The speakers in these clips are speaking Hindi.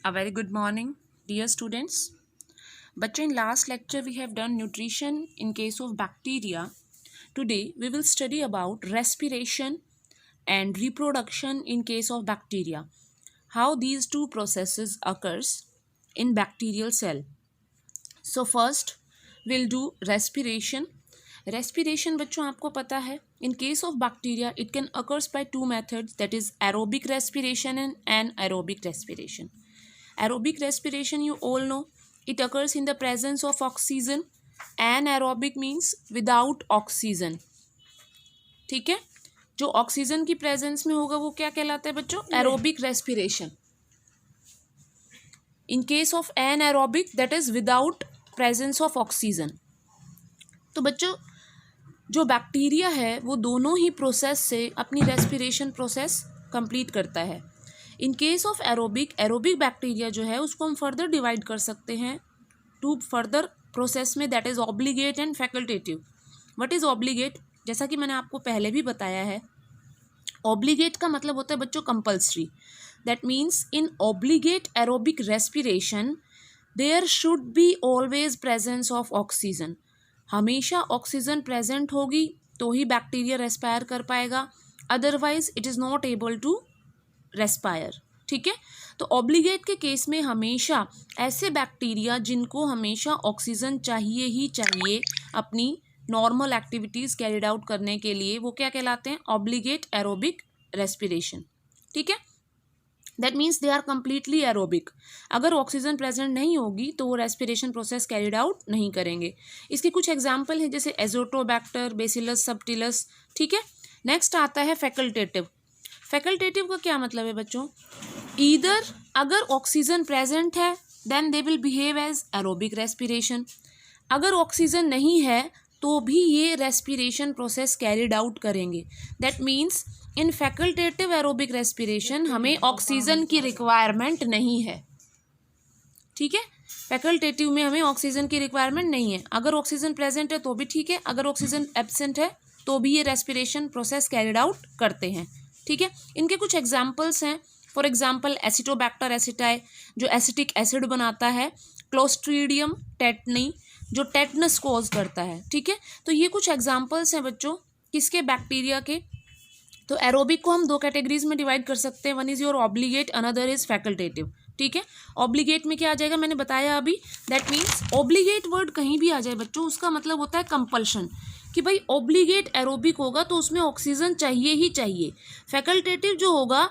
A very good morning, dear students. बच्चों, in last lecture we have done nutrition in case of bacteria. Today we will study about respiration and reproduction in case of bacteria. How these two processes occurs in bacterial cell. So first we'll do respiration. Respiration बच्चों आपको पता है, in case of bacteria it can occurs by two methods, that is aerobic respiration and anaerobic respiration. Aerobic respiration, you all know, it occurs in the presence of oxygen. Anaerobic means without oxygen. ठीक है, जो ऑक्सीजन की प्रेजेंस में होगा वो क्या कहलाता है बच्चों? Aerobic respiration. In case of anaerobic, that is without presence of oxygen. तो बच्चों, जो बैक्टीरिया है वो दोनों ही प्रोसेस से अपनी रेस्पिरेशन प्रोसेस कंप्लीट करता है. इन केस ऑफ एरोबिक बैक्टीरिया जो है उसको हम फर्दर डिवाइड कर सकते हैं टू फर्दर प्रोसेस में, that is obligate and facultative. What is obligate? जैसा कि मैंने आपको पहले भी बताया है, ऑब्लिगेट का मतलब होता है बच्चों compulsory. That means in obligate aerobic respiration there should be always presence of oxygen. हमेशा ऑक्सीजन प्रेजेंट होगी तो ही बैक्टीरिया रेस्पायर कर पाएगा, otherwise it is not able to respire. ठीक है, तो ऑब्लिगेट के केस में हमेशा ऐसे बैक्टीरिया जिनको हमेशा ऑक्सीजन चाहिए ही चाहिए अपनी नॉर्मल एक्टिविटीज़ कैरिड आउट करने के लिए, वो क्या कहलाते हैं? Obligate aerobic respiration. ठीक है, that means they are completely aerobic. अगर ऑक्सीजन प्रेजेंट नहीं होगी तो वो रेस्पिरेशन प्रोसेस कैरिड आउट नहीं करेंगे. इसके कुछ एग्जाम्पल हैं जैसे एजोटोबैक्टर, बेसिलस सबटिलस. ठीक है, नेक्स्ट आता है फैकल्टेटिव. फैकल्टेटिव का क्या मतलब है बच्चों? ईदर अगर ऑक्सीजन प्रेजेंट है then they will behave as aerobic respiration. अगर ऑक्सीजन नहीं है तो भी ये रेस्पिरेशन प्रोसेस कैरिड आउट करेंगे. That means in facultative aerobic respiration हमें ऑक्सीजन की रिक्वायरमेंट नहीं है. ठीक है, फैकल्टेटिव में हमें ऑक्सीजन की रिक्वायरमेंट नहीं है. अगर ऑक्सीजन प्रेजेंट है तो भी ठीक है, अगर ऑक्सीजन एब्सेंट है तो भी ये रेस्पिरेशन प्रोसेस कैरिड आउट करते हैं. ठीक है, इनके कुछ एग्जाम्पल्स हैं. फॉर एग्जाम्पल एसिटोबैक्टर एसिटाई जो एसिटिक एसिड बनाता है, क्लोस्ट्रीडियम टेटनी जो टेटनस कॉज करता है. ठीक है, तो ये कुछ एग्जाम्पल्स हैं बच्चों किसके? बैक्टीरिया के. तो एरोबिक को हम दो कैटेगरीज में डिवाइड कर सकते हैं, one is your obligate, another is facultative. ठीक है, ऑब्लिगेट में क्या आ जाएगा मैंने बताया अभी. दैट मीन्स ऑब्लिगेट वर्ड कहीं भी आ जाए बच्चों, उसका मतलब होता है कंपल्शन, कि भाई ऑब्लिगेट एरोबिक होगा तो उसमें ऑक्सीजन चाहिए ही चाहिए. फैकल्टेटिव जो होगा,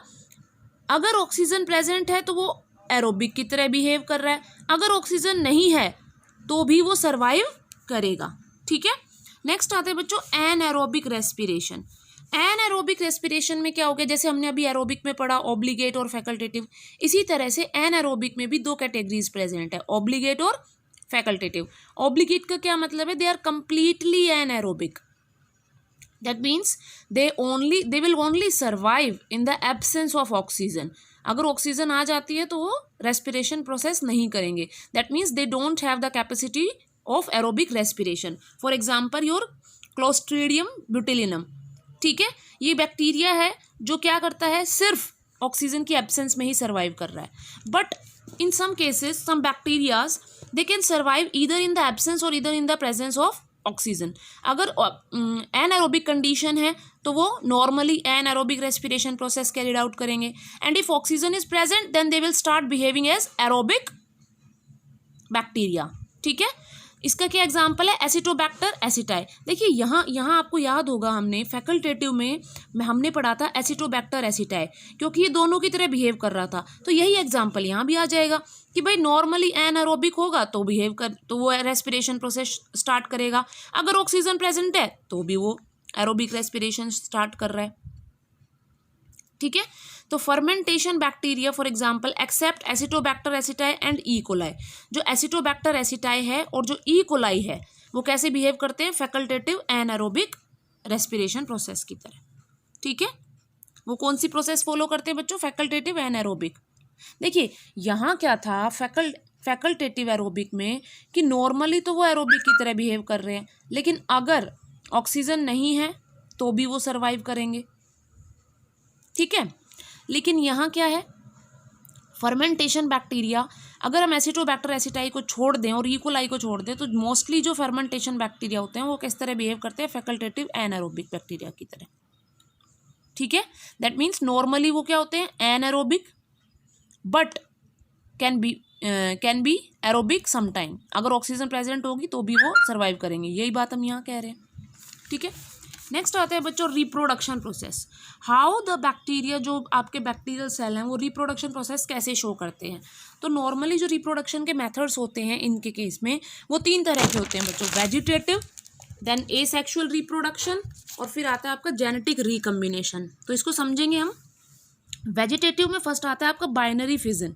अगर ऑक्सीजन प्रेजेंट है तो वो एरोबिक की तरह बिहेव कर रहा है, अगर ऑक्सीजन नहीं है तो भी वो सर्वाइव करेगा. ठीक है, नेक्स्ट आते हैं बच्चों एनाएरोबिक रेस्पिरेशन. एनाएरोबिक रेस्पिरेशन में क्या हो गया? जैसे हमने अभी एरोबिक में पढ़ा ऑब्लिगेट और फैकल्टेटिव, इसी तरह से एनाएरोबिक में भी दो कैटेगरीज प्रेजेंट है, ऑब्लिगेट और फैकल्टेटिव. ऑब्लिगेट का क्या मतलब है? They are completely anaerobic. That means they will only survive in the absence of oxygen. अगर ऑक्सीजन आ जाती है तो वो रेस्पिरेशन प्रोसेस नहीं करेंगे. That means they don't have the capacity of aerobic respiration. For example your Clostridium botulinum. ठीक है, ये बैक्टीरिया है जो क्या करता है? सिर्फ ऑक्सीजन की एब्सेंस में ही सर्वाइव कर रहा है. But in some cases some bacterias they can survive either in the absence और either in the presence of oxygen. अगर एनाएरोबिक कंडीशन है तो वो normally anaerobic respiration process carried out करेंगे, and if oxygen is present then they will start behaving as aerobic bacteria. ठीक है, इसका क्या एग्जाम्पल है? Acetobacter aceti. देखिए यहाँ आपको याद होगा हमने फैकल्टेटिव में हमने पढ़ा था एसिटोबैक्टर एसिटाई, क्योंकि ये दोनों की तरह बिहेव कर रहा था. तो यही एग्जाम्पल यहाँ भी आ जाएगा कि भाई नॉर्मली एनाएरोबिक होगा तो तो वो रेस्पिरेशन प्रोसेस स्टार्ट करेगा, अगर ऑक्सीजन प्रेजेंट है तो भी वो एरोबिक रेस्पिरेशन स्टार्ट कर रहा है. ठीक है, तो fermentation bacteria for example except Acetobacter aceti and E coli. जो एसिटोबैक्टर एसिटाई है और जो ई कोलाई है वो कैसे बिहेव करते हैं? फैकल्टेटिव एनाएरोबिक रेस्पिरेशन प्रोसेस की तरह. ठीक है, वो कौन सी प्रोसेस फॉलो करते हैं बच्चों? फैकल्टेटिव एनाएरोबिक. देखिए यहाँ क्या था फैकल्टेटिव एरोबिक में कि नॉर्मली तो वो एरोबिक की तरह बिहेव कर रहे हैं, लेकिन अगर ऑक्सीजन नहीं है तो भी वो सर्वाइव करेंगे. ठीक है, लेकिन यहाँ क्या है? फर्मेंटेशन बैक्टीरिया, अगर हम एसिटोबैक्टर एसिटाई को छोड़ दें और इकोलाई को छोड़ दें तो मोस्टली जो फर्मेंटेशन बैक्टीरिया होते हैं वो किस तरह बिहेव करते हैं, फैकल्टेटिव एनारोबिक बैक्टीरिया की तरह। ठीक है, दैट मीन्स नॉर्मली वो क्या होते हैं, anaerobic, but can be aerobic sometime. अगर ऑक्सीजन प्रेजेंट होगी तो भी वो सर्वाइव करेंगे, यही बात हम यहाँ कह रहे हैं। ठीक है, नेक्स्ट आता है बच्चों reproduction process. How the bacteria, जो आपके बैक्टीरियल सेल हैं वो रिप्रोडक्शन प्रोसेस कैसे शो करते हैं। तो नॉर्मली जो रिप्रोडक्शन के मेथड्स होते हैं इनके केस में वो 3 तरह के होते हैं बच्चों, वेजिटेटिव, देन एसेक्सुअल रिप्रोडक्शन, और फिर आता है आपका जेनेटिक रिकम्बिनेशन। तो इसको समझेंगे हम। वेजिटेटिव में फर्स्ट आता है आपका बाइनरी फिजन।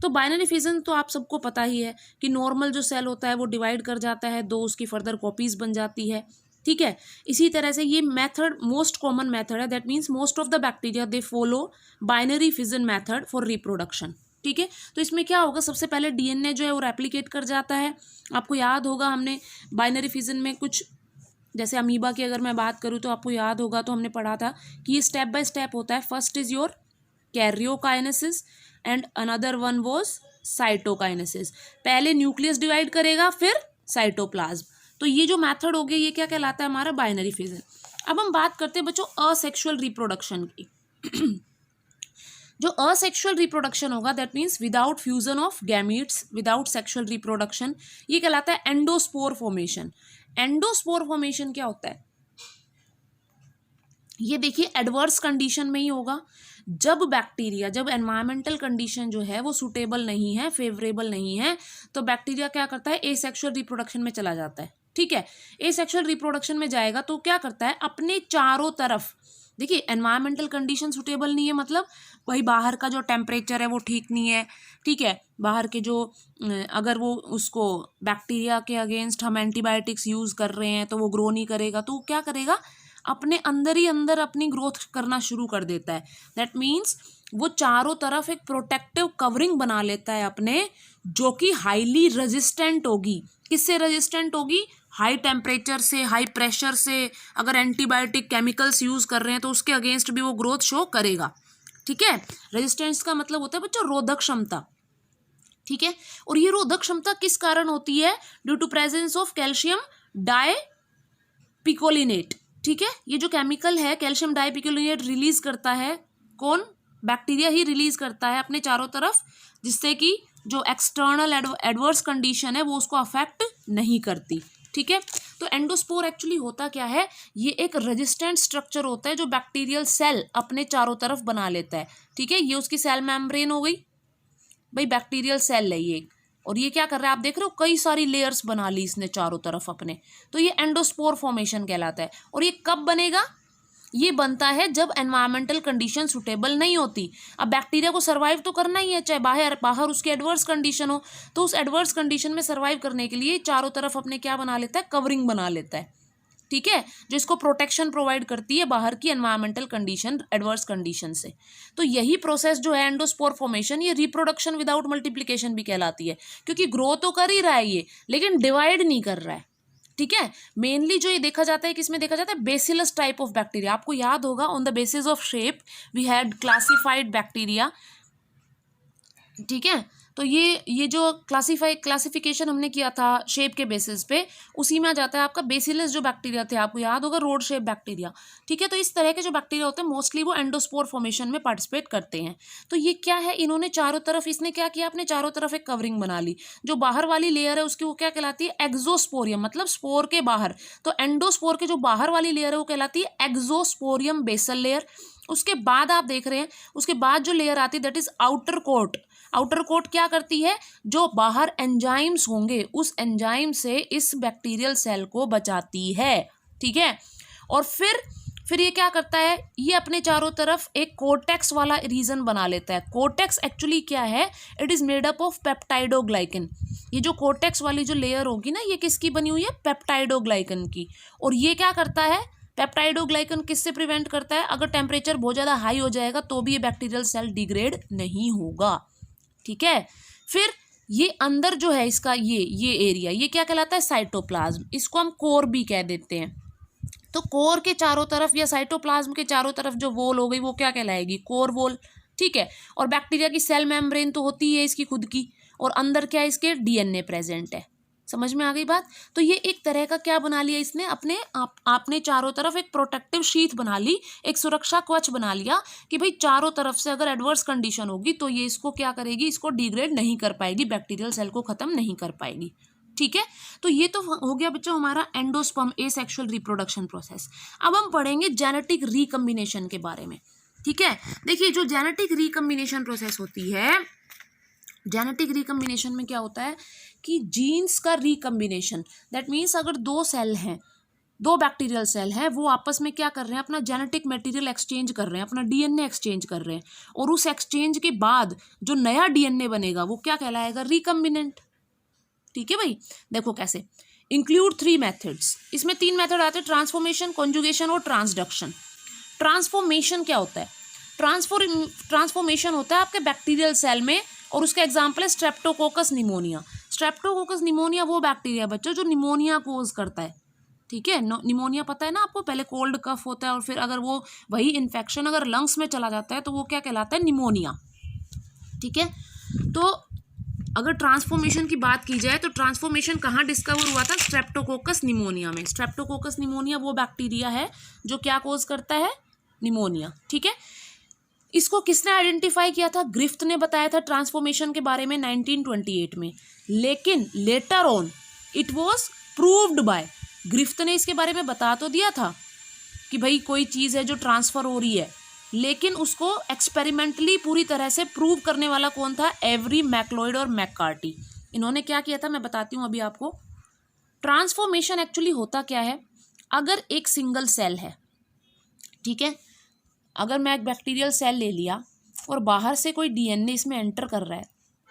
तो बाइनरी फिजन तो आप सबको पता ही है कि नॉर्मल जो सेल होता है वो डिवाइड कर जाता है, 2 उसकी फर्दर कॉपीज बन जाती है। ठीक है, इसी तरह से ये मेथड मोस्ट कॉमन मेथड है, that means most of the bacteria they follow binary fission method for reproduction. ठीक है, तो इसमें क्या होगा, सबसे पहले डीएनए जो है वो रेप्लिकेट कर जाता है। आपको याद होगा हमने बाइनरी फिजन में कुछ, जैसे अमीबा की अगर मैं बात करूँ तो आपको याद होगा, तो हमने पढ़ा था कि ये स्टेप बाय स्टेप होता है। First is your karyokinesis and another one was cytokinesis. पहले न्यूक्लियस डिवाइड करेगा, फिर साइटोप्लाज्म। तो ये जो मेथड हो गया ये क्या कहलाता है, हमारा बाइनरी फिजन। अब हम बात करते हैं बच्चों असेक्सुअल रिप्रोडक्शन की। जो असेक्सुअल रिप्रोडक्शन होगा that means without fusion of gametes, without sexual reproduction, ये कहलाता है एंडोस्पोर फॉर्मेशन। एंडोस्पोर फॉर्मेशन क्या होता है, ये देखिए एडवर्स कंडीशन में ही होगा। जब बैक्टीरिया, जब एनवायरमेंटल कंडीशन जो है वो सूटेबल नहीं है, फेवरेबल नहीं है, तो बैक्टीरिया क्या करता है, एसेक्सुअल रिप्रोडक्शन में चला जाता है। ठीक है, एसेक्सुअल रिप्रोडक्शन में जाएगा तो क्या करता है, अपने चारों तरफ, देखिए एनवायरमेंटल कंडीशन सूटेबल नहीं है मतलब वही बाहर का जो टेम्परेचर है वो ठीक नहीं है। ठीक है, बाहर के जो, अगर वो उसको बैक्टीरिया के अगेंस्ट हम एंटीबायोटिक्स यूज़ कर रहे हैं तो वो ग्रो नहीं करेगा, तो वो क्या करेगा, अपने अंदर ही अंदर अपनी ग्रोथ करना शुरू कर देता है। दैट मीन्स वो चारों तरफ एक प्रोटेक्टिव कवरिंग बना लेता है अपने, जो कि हाईली रेजिस्टेंट होगी। किससे रेजिस्टेंट होगी, हाई टेम्परेचर से, हाई प्रेशर से। अगर एंटीबायोटिक केमिकल्स यूज कर रहे हैं तो उसके अगेंस्ट भी वो ग्रोथ शो करेगा। ठीक है, रेजिस्टेंस का मतलब होता है बच्चों रोधक क्षमता। ठीक है, और ये रोधक क्षमता किस कारण होती है, due to presence of calcium dipicolinate. ठीक है, ये जो केमिकल है कैल्शियम डाइपिकोलिनेट रिलीज करता है, कौन, बैक्टीरिया ही रिलीज करता है अपने चारों तरफ, जिससे कि जो एक्सटर्नल एडवर्स कंडीशन है वो उसको अफेक्ट नहीं करती। ठीक है, तो एंडोस्पोर एक्चुअली होता क्या है, ये एक रेजिस्टेंट स्ट्रक्चर होता है जो बैक्टीरियल सेल अपने चारों तरफ बना लेता है। ठीक है, ये उसकी सेल मेम्ब्रेन हो गई भाई, बैक्टीरियल सेल है ये, और ये क्या कर रहा है आप देख रहे हो, कई सारी लेयर्स बना ली इसने चारों तरफ अपने, तो ये एंडोस्पोर फॉर्मेशन कहलाता है। और ये कब बनेगा, ये बनता है जब एनवायरमेंटल कंडीशन सुटेबल नहीं होती। अब बैक्टीरिया को सर्वाइव तो करना ही है, चाहे बाहर उसकी एडवर्स कंडीशन हो, तो उस एडवर्स कंडीशन में सर्वाइव करने के लिए चारों तरफ अपने क्या बना लेता है, कवरिंग बना लेता है। ठीक है, जो इसको प्रोटेक्शन प्रोवाइड करती है बाहर की एनवायरमेंटल कंडीशन, एडवर्स कंडीशन से। तो यही प्रोसेस जो है एंडोस्पोर फॉर्मेशन, ये रिप्रोडक्शन विदाउट मल्टीप्लिकेशन भी कहलाती है, क्योंकि ग्रो तो कर ही रहा है ये, लेकिन डिवाइड नहीं कर रहा है। ठीक है, मेनली जो ये देखा जाता है किसमें देखा जाता है, बेसिलस टाइप ऑफ बैक्टीरिया। आपको याद होगा on the basis of shape we had classified bacteria. ठीक है, तो ये जो क्लासिफिकेशन हमने किया था शेप के बेसिस पे, उसी में आ जाता है आपका बेसिलस जो बैक्टीरिया थे, आपको याद होगा रोड शेप बैक्टीरिया। ठीक है, तो इस तरह के जो बैक्टीरिया होते हैं मोस्टली वो एंडोस्पोर फॉर्मेशन में पार्टिसिपेट करते हैं। तो ये क्या है, इन्होंने चारों तरफ, इसने क्या किया, अपने चारों तरफ एक कवरिंग बना ली। जो बाहर वाली लेयर है उसकी वो क्या कहलाती है, एक्सोस्पोरियम, मतलब स्पोर के बाहर। तो एंडोस्पोर के जो बाहर वाली लेयर है वो कहलाती है एक्सोस्पोरियम बेसल लेयर। उसके बाद आप देख रहे हैं, उसके बाद जो लेयर आती है that is outer coat. Outer coat क्या करती है, जो बाहर एंजाइम्स होंगे उस एंजाइम से इस बैक्टीरियल सेल को बचाती है। ठीक है, और फिर ये क्या करता है, ये अपने चारों तरफ एक कोर्टेक्स वाला रीजन बना लेता है। कोर्टेक्स एक्चुअली क्या है, it is made up of peptidoglycan. ये जो कोर्टेक्स वाली जो लेयर होगी ना, ये किसकी बनी हुई है, पेप्टाइडोग्लाइकन की। और ये क्या करता है, पेप्टाइडोग्लाइकन किससे प्रिवेंट करता है, अगर टेम्परेचर बहुत ज़्यादा हाई हो जाएगा तो भी ये बैक्टीरियल सेल डिग्रेड नहीं होगा। ठीक है, फिर ये अंदर जो है इसका ये एरिया, ये क्या कहलाता है, साइटोप्लाज्म। इसको हम कोर भी कह देते हैं। तो कोर के चारों तरफ या साइटोप्लाज्म के चारों तरफ जो वॉल हो गई वो क्या कहलाएगी, कोर वॉल। ठीक है। और बैक्टीरिया की सेल मेम्ब्रेन तो होती है इसकी खुद की, और अंदर क्या है इसके डीएनए प्रेजेंट है। समझ में आ गई बात। तो ये एक तरह का क्या बना लिया इसने, अपने आपने चारों तरफ एक प्रोटेक्टिव शीथ बना ली, एक सुरक्षा कवच बना लिया कि भाई चारों तरफ से अगर एडवर्स कंडीशन होगी तो ये इसको क्या करेगी, इसको डिग्रेड नहीं कर पाएगी, बैक्टीरियल सेल को खत्म नहीं कर पाएगी। ठीक है, तो ये तो हो गया बच्चों हमारा एंडोस्पर्म एसेक्सुअल रिप्रोडक्शन प्रोसेस। अब हम पढ़ेंगे जेनेटिक रिकम्बिनेशन के बारे में। ठीक है, देखिए जो जेनेटिक रिकम्बिनेशन प्रोसेस होती है, जेनेटिक रिकम्बिनेशन में क्या होता है कि जीन्स का रिकम्बिनेशन, दैट मीन्स अगर दो सेल हैं, दो बैक्टीरियल सेल हैं, वो आपस में क्या कर रहे हैं, अपना जेनेटिक मटेरियल एक्सचेंज कर रहे हैं, अपना डीएनए एक्सचेंज कर रहे हैं, और उस एक्सचेंज के बाद जो नया डीएनए बनेगा वो क्या कहलाएगा, रिकम्बिनेंट। ठीक है भाई, देखो कैसे, इंक्लूड 3 मेथड्स, इसमें 3 मेथड आते हैं, ट्रांसफॉर्मेशन, कॉन्जुगेशन और ट्रांसडक्शन। ट्रांसफॉर्मेशन क्या होता है, ट्रांसफॉर्मेशन होता है आपके बैक्टीरियल सेल में, और उसका एग्जाम्पल है स्ट्रेप्टोकोकस निमोनिया। स्ट्रेप्टोकोकस निमोनिया वो बैक्टीरिया बच्चों जो निमोनिया कोज करता है। ठीक है, निमोनिया पता है ना आपको, पहले कोल्ड कफ होता है और फिर अगर वो वही इन्फेक्शन अगर लंग्स में चला जाता है तो वो क्या कहलाता है, निमोनिया। ठीक है, तो अगर ट्रांसफॉर्मेशन की बात की जाए तो ट्रांसफॉर्मेशन कहाँ डिस्कवर हुआ था, स्ट्रेप्टोकोकस निमोनिया में। स्ट्रेप्टोकोकस निमोनिया वो बैक्टीरिया है जो क्या कोज करता है, निमोनिया। ठीक है, इसको किसने आइडेंटिफाई किया था, ग्रिफ्थ ने बताया था ट्रांसफॉर्मेशन के बारे में 1928 में, लेकिन later on it was proved bye, Griffith ने इसके बारे में बता तो दिया था कि भाई कोई चीज़ है जो ट्रांसफर हो रही है, लेकिन उसको एक्सपेरिमेंटली पूरी तरह से प्रूव करने वाला कौन था, एवरी मैक्लोइड और मैककार्टी। इन्होंने क्या किया था मैं बताती हूँ अभी आपको। ट्रांसफॉर्मेशन एक्चुअली होता क्या है, अगर एक सिंगल सेल है, ठीक है, अगर मैं एक बैक्टीरियल सेल ले लिया और बाहर से कोई डीएनए इसमें एंटर कर रहा है,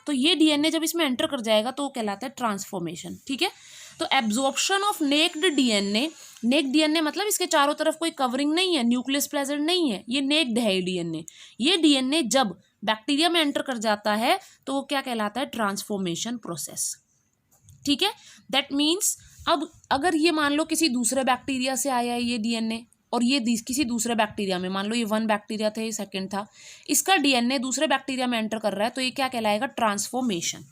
तो ये डीएनए जब इसमें एंटर कर जाएगा तो वो कहलाता है ट्रांसफॉर्मेशन। ठीक है, तो absorption of naked DNA, naked DNA मतलब इसके चारों तरफ कोई कवरिंग नहीं है, न्यूक्लियस प्रेजेंट नहीं है, ये नेक्ड है डीएनए। ये डीएनए जब बैक्टीरिया में एंटर कर जाता है तो वो क्या कहलाता है, ट्रांसफॉर्मेशन प्रोसेस। ठीक है, दैट मीन्स अब अगर ये मान लो किसी दूसरे बैक्टीरिया से आया है ये डीएनए, और ये किसी दूसरे बैक्टीरिया में, मान लो ये 1 बैक्टीरिया था, ये 2nd था, इसका डीएनए दूसरे बैक्टीरिया में एंटर कर रहा है, तो ये क्या कहलाएगा, ट्रांसफॉर्मेशन।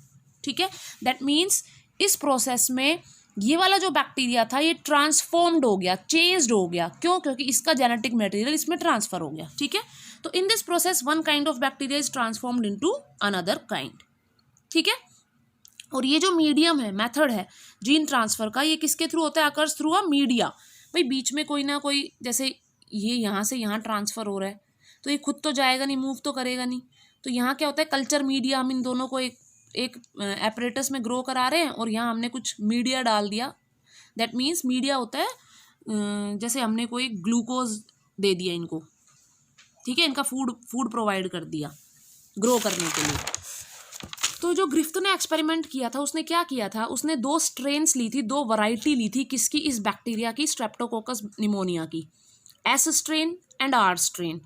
ठीक है, दैट मीन्स इस प्रोसेस में ये वाला जो बैक्टीरिया था ये ट्रांसफॉर्म्ड हो गया, चेंज्ड हो गया। क्यों, क्योंकि इसका जेनेटिक मटेरियल इसमें ट्रांसफर हो गया। ठीक है, तो in this process 1 kind of bacteria is transformed into another kind. ठीक है, और ये जो मीडियम है, मेथड है जीन ट्रांसफर का, ये किसके थ्रू होता है, अकर्स थ्रू अ मीडिया। भाई बीच में कोई ना कोई, जैसे ये यहाँ से यहाँ ट्रांसफ़र हो रहा है तो ये खुद तो जाएगा नहीं, मूव तो करेगा नहीं, तो यहाँ क्या होता है, कल्चर मीडिया, हम इन दोनों को एक एपरेटस में ग्रो करा रहे हैं और यहाँ हमने कुछ मीडिया डाल दिया। दैट मीन्स मीडिया होता है जैसे हमने कोई ग्लूकोज दे दिया इनको, ठीक है, इनका फूड प्रोवाइड कर दिया ग्रो करने के लिए। तो जो ग्रिफ्थ ने एक्सपेरिमेंट किया था, उसने क्या किया था, उसने 2 स्ट्रेन्स ली थी, 2 वैरायटी ली थी, किसकी, इस बैक्टीरिया की, स्ट्रेप्टोकोकस निमोनिया की, S strain and R strain.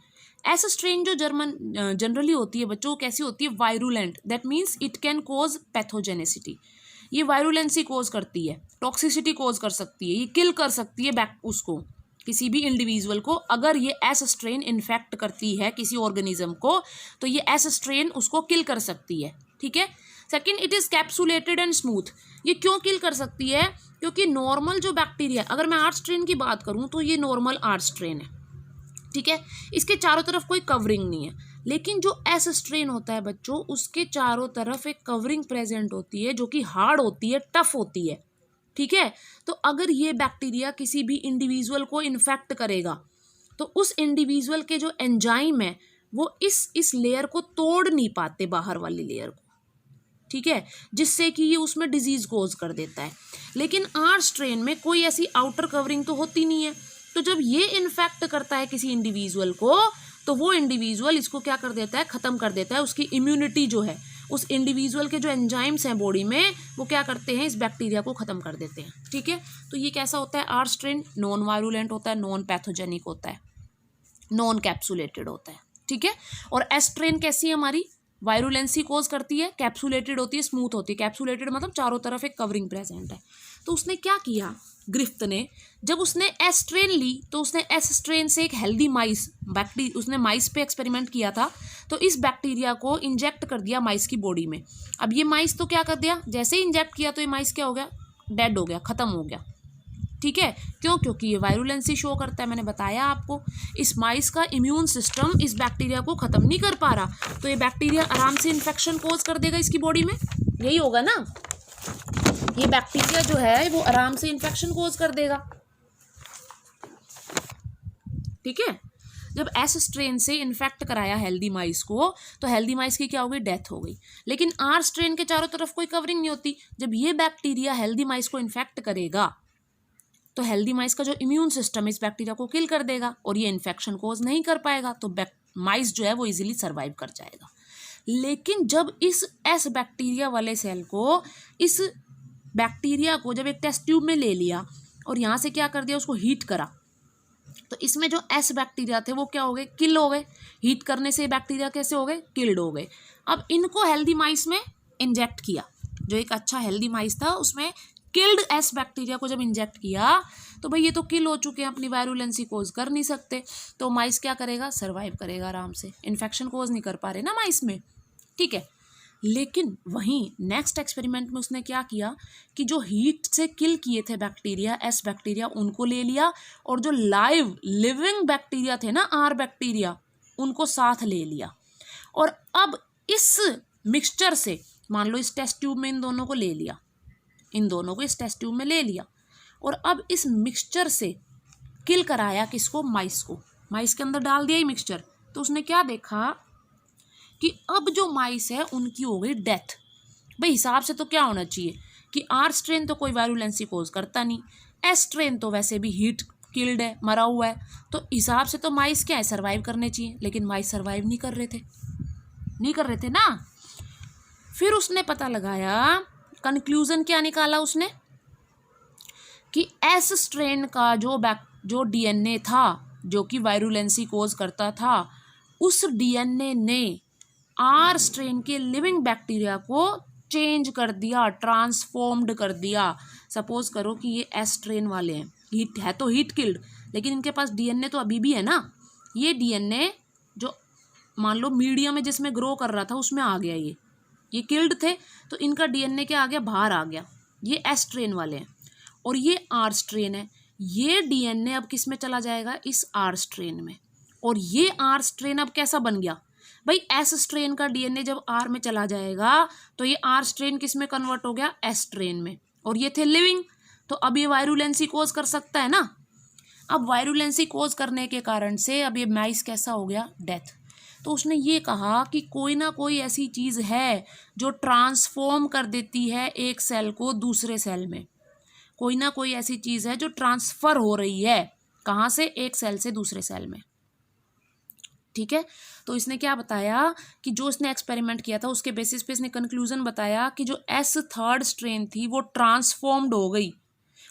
S strain जो जनरली होती है बच्चों, कैसी होती है, virulent, that means it can cause pathogenicity. ये वायरुलेंसी कोज करती है, टॉक्सिसिटी कोज कर सकती है, ये किल कर सकती है उसको, किसी भी इंडिविजुअल को। अगर ये एस स्ट्रेन इन्फेक्ट करती है किसी ऑर्गेनिज्म को तो ये एस स्ट्रेन उसको किल कर सकती है। ठीक है, second, it is capsulated and smooth. ये क्यों किल कर सकती है, क्योंकि नॉर्मल जो बैक्टीरिया, अगर मैं आर स्ट्रेन की बात करूं तो ये नॉर्मल आर स्ट्रेन है। ठीक है, इसके चारों तरफ कोई कवरिंग नहीं है, लेकिन जो एस स्ट्रेन होता है बच्चों, उसके चारों तरफ एक कवरिंग प्रेजेंट होती है जो कि हार्ड होती है, टफ होती है। ठीक है, तो अगर ये बैक्टीरिया किसी भी इंडिविजुअल को इन्फेक्ट करेगा तो उस इंडिविजुअल के जो एंजाइम है वो इस लेयर को तोड़ नहीं पाते, बाहर वाली लेयर को। ठीक है, जिससे कि ये उसमें डिजीज कोज कर देता है। लेकिन आर स्ट्रेन में कोई ऐसी आउटर कवरिंग तो होती नहीं है, तो जब ये इन्फेक्ट करता है किसी इंडिविजुअल को तो वो इंडिविजुअल इसको क्या कर देता है, ख़त्म कर देता है। उसकी इम्यूनिटी जो है, उस इंडिविजुअल के जो एंजाइम्स हैं बॉडी में, वो क्या करते हैं, इस बैक्टीरिया को ख़त्म कर देते हैं। ठीक है, तो ये कैसा होता है, आर स्ट्रेन नॉन वायरुलेंट होता है, नॉन पैथोजेनिक होता है, नॉन कैप्सुलेटेड होता है। ठीक है, और एस स्ट्रेन कैसी है हमारी, वायरुलेंसी कोज करती है, कैप्सुलेटेड होती है, स्मूथ होती है। कैप्सुलेटेड मतलब चारों तरफ एक कवरिंग प्रेजेंट है। तो उसने क्या किया ग्रिफ्थ ने, जब उसने एस स्ट्रेन ली तो उसने एस स्ट्रेन से एक हेल्दी माइस बैक्टीरिया, उसने माइस पे एक्सपेरिमेंट किया था, तो इस बैक्टीरिया को इंजेक्ट कर दिया माइस की बॉडी में। अब ये माइस तो क्या कर दिया, जैसे ही इंजेक्ट किया तो ये माइस क्या हो गया, डेड हो गया, खत्म हो गया। ठीक है, क्यों, क्योंकि ये वायरुलेंसी शो करता है। मैंने बताया आपको, इस माइस का इम्यून सिस्टम इस बैक्टीरिया को खत्म नहीं कर पा रहा, तो ये बैक्टीरिया आराम से इन्फेक्शन कोज कर देगा इसकी बॉडी में, यही होगा ना। ये बैक्टीरिया जो है वो आराम से इन्फेक्शन कोज कर देगा। ठीक है, जब एस स्ट्रेन से इन्फेक्ट कराया हेल्दी माइस को, तो हेल्दी माइस की क्या हो गई, डेथ हो गई। लेकिन आर स्ट्रेन के चारों तरफ कोई कवरिंग नहीं होती। जब ये बैक्टीरिया हेल्दी माइस को इन्फेक्ट करेगा तो हेल्दी माइस का जो इम्यून सिस्टम इस बैक्टीरिया को किल कर देगा और ये इन्फेक्शन कोज नहीं कर पाएगा, तो माइस जो है वो इजीली सर्वाइव कर जाएगा। लेकिन जब इस एस बैक्टीरिया वाले सेल को, इस बैक्टीरिया को जब एक टेस्ट ट्यूब में ले लिया और यहाँ से क्या कर दिया, उसको हीट करा, तो इसमें जो एस बैक्टीरिया थे वो क्या हो गए, किल हो गए। हीट करने से बैक्टीरिया कैसे हो गए, किल्ड हो गए। अब इनको हेल्दी माइस में इंजेक्ट किया, जो एक अच्छा हेल्दी माइस था उसमें किल्ड एस बैक्टीरिया को जब इंजेक्ट किया, तो भाई ये तो किल हो चुके हैं, अपनी वायरुलेंसी कोज कर नहीं सकते, तो माइस क्या करेगा, सर्वाइव करेगा आराम से, इन्फेक्शन कोज नहीं कर पा रहे ना माइस में। ठीक है, लेकिन वहीं नेक्स्ट एक्सपेरिमेंट में उसने क्या किया कि जो हीट से किल किए थे बैक्टीरिया, एस बैक्टीरिया, उनको ले लिया, और जो लाइव लिविंग बैक्टीरिया थे ना, आर बैक्टीरिया, उनको साथ ले लिया। और अब इस मिक्सचर से, मान लो इस टेस्ट ट्यूब में इन दोनों को ले लिया, इन दोनों को इस टेस्ट ट्यूब में ले लिया, और अब इस मिक्सचर से किल कराया किसको, माइस को, माइस के अंदर डाल दिया ये मिक्सचर। तो उसने क्या देखा कि अब जो माइस है उनकी हो गई डेथ। भाई हिसाब से तो क्या होना चाहिए कि आर स्ट्रेन तो कोई वायरुलेंसी कोज करता नहीं, एस स्ट्रेन तो वैसे भी हीट किल्ड है, मरा हुआ है, तो हिसाब से तो माइस क्या है, सर्वाइव करने चाहिए। लेकिन माइस सर्वाइव नहीं कर रहे थे ना। फिर उसने पता लगाया, कंक्लूजन क्या निकाला उसने कि एस स्ट्रेन का जो डीएनए था जो कि वायरुलेंसी कोज करता था, उस डीएनए ने आर स्ट्रेन के लिविंग बैक्टीरिया को चेंज कर दिया, ट्रांसफॉर्म्ड कर दिया। सपोज करो कि ये एस स्ट्रेन वाले हैं, हीट है तो हीट किल्ड, लेकिन इनके पास डीएनए तो अभी भी है ना। ये डीएनए जो मान लो मीडियम में जिसमें ग्रो कर रहा था उसमें आ गया, ये किल्ड थे, तो इनका डीएनए क्या आ गया, बाहर आ गया। ये एस स्ट्रेन वाले हैं और ये आर स्ट्रेन है। ये डीएनए अब किस में चला जाएगा, इस आर स्ट्रेन में। और ये आर स्ट्रेन अब कैसा बन गया भाई, एस स्ट्रेन का डीएनए जब आर में चला जाएगा तो ये आर स्ट्रेन किस में कन्वर्ट हो गया, एस स्ट्रेन में। और ये थे लिविंग, तो अब ये वायरुलेंसी कोज कर सकता है ना। अब वायरुलेंसी कोज करने के कारण से अब ये माइस कैसा हो गया, डेथ। तो उसने ये कहा कि कोई ना कोई ऐसी चीज़ है जो ट्रांसफॉर्म कर देती है एक सेल को दूसरे सेल में, कोई ना कोई ऐसी चीज़ है जो ट्रांसफ़र हो रही है, कहाँ से, एक सेल से दूसरे सेल में। ठीक है, तो इसने क्या बताया कि जो इसने एक्सपेरिमेंट किया था उसके बेसिस पे इसने कंक्लूजन बताया कि जो एस थर्ड स्ट्रेन थी वो ट्रांसफॉर्म्ड हो गई,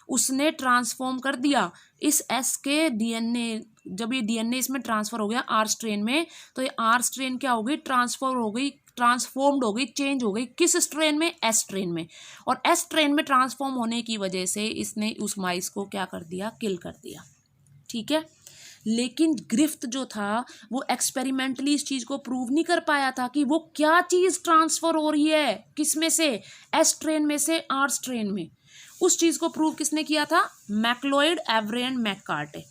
उसने ट्रांसफॉर्म कर दिया इस एस के डीएनए। जब ये डीएनए इसमें ट्रांसफर हो गया आर स्ट्रेन में, तो ये आर स्ट्रेन क्या हो गई, ट्रांसफर हो गई, ट्रांसफॉर्म्ड हो गई, चेंज हो गई, किस स्ट्रेन में, एस स्ट्रेन में। और एस स्ट्रेन में ट्रांसफॉर्म होने की वजह से इसने उस माइस को क्या कर दिया, किल कर दिया। ठीक है, लेकिन ग्रिफ्थ जो था वो एक्सपेरिमेंटली इस चीज़ को प्रूव नहीं कर पाया था कि वो क्या चीज़ ट्रांसफर हो रही है, किस में से, एस स्ट्रेन में से आर स्ट्रेन में। उस चीज़ को प्रूव किसने किया था, मैक्लोइड, एवरे एंड मैककार्टे।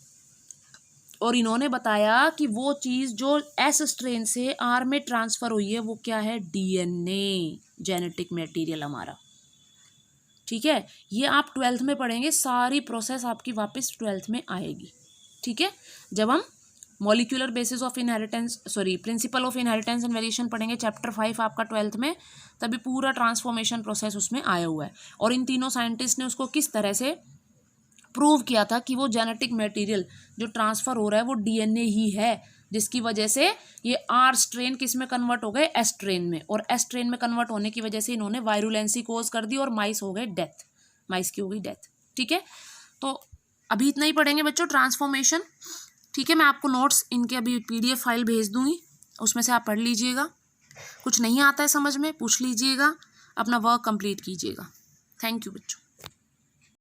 और इन्होंने बताया कि वो चीज़ जो एस स्ट्रेन से आर में ट्रांसफ़र हुई है वो क्या है, डीएनए, जेनेटिक मटेरियल हमारा। ठीक है, ये आप 12th में पढ़ेंगे, सारी प्रोसेस आपकी वापस 12th में आएगी। ठीक है, जब हम molecular basis of inheritance, principle of inheritance and variation पढ़ेंगे, चैप्टर 5 आपका 12th में, तभी पूरा ट्रांसफॉर्मेशन प्रोसेस उसमें आया हुआ है। और इन तीनों साइंटिस्ट ने उसको किस तरह से प्रूव किया था कि वो जेनेटिक मटेरियल जो ट्रांसफ़र हो रहा है वो डीएनए ही है, जिसकी वजह से ये आर स्ट्रेन किस में कन्वर्ट हो गए, एस स्ट्रेन में। और एस स्ट्रेन में कन्वर्ट होने की वजह से इन्होंने वायरुलेंसी कोज कर दी और माइस हो गए डेथ, माइस की हो गई डेथ। ठीक है, तो अभी इतना ही पढ़ेंगे बच्चों, ट्रांसफॉर्मेशन। ठीक है, मैं आपको नोट्स इनके अभी PDF फाइल भेज दूंगी, उसमें से आप पढ़ लीजिएगा। कुछ नहीं आता है समझ में पूछ लीजिएगा, अपना वर्क कंप्लीट कीजिएगा। थैंक यू बच्चों।